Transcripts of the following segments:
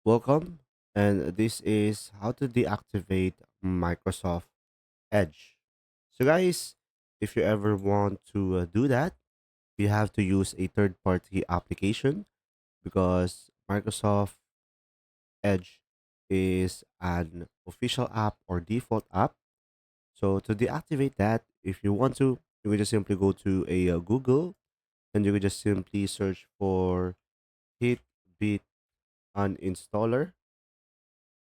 Welcome, and this is how to deactivate Microsoft Edge. So, guys, if you ever want to do that, you have to use a third party application because Microsoft Edge is an official app or default app. So, to deactivate that, if you want to, you can just simply go to a Google and you can just simply search for HiBit Uninstaller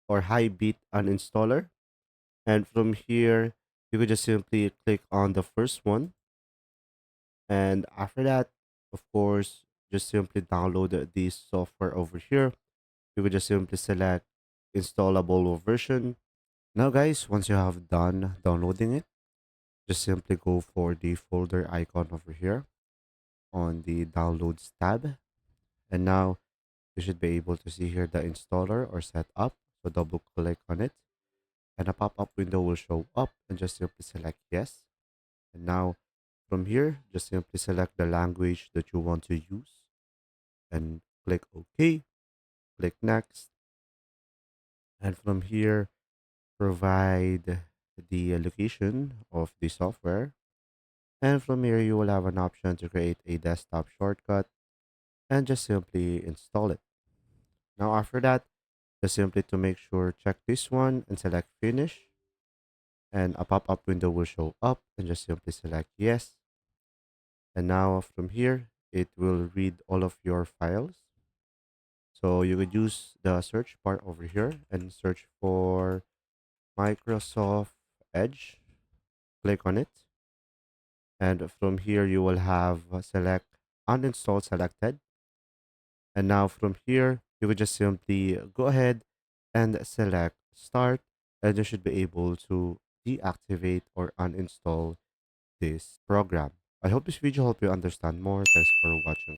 or HiBit Uninstaller. And from here, you could just simply click on the first one. And after that, of course, just simply download this software over here. You could just simply select installable version. Now, guys, once you have done downloading it, just simply go for the folder icon over here on the downloads tab. And now you should be able to see here the installer or setup. So double click on it and a pop-up window will show up and just simply select yes. And now from here, just simply select the language that you want to use and click OK, click next. And from here, provide the location of the software. And from here, you will have an option to create a desktop shortcut and just simply install it. Now, after that, just simply to make sure, check this one and select finish. And a pop up window will show up and just simply select yes. And now from here, it will read all of your files. So you could use the search part over here and search for Microsoft Edge. Click on it. And from here, you will have select uninstall selected. And now from here, you would just simply go ahead and select start. And you should be able to deactivate or uninstall this program. I hope this video helped you understand more. Thanks for watching.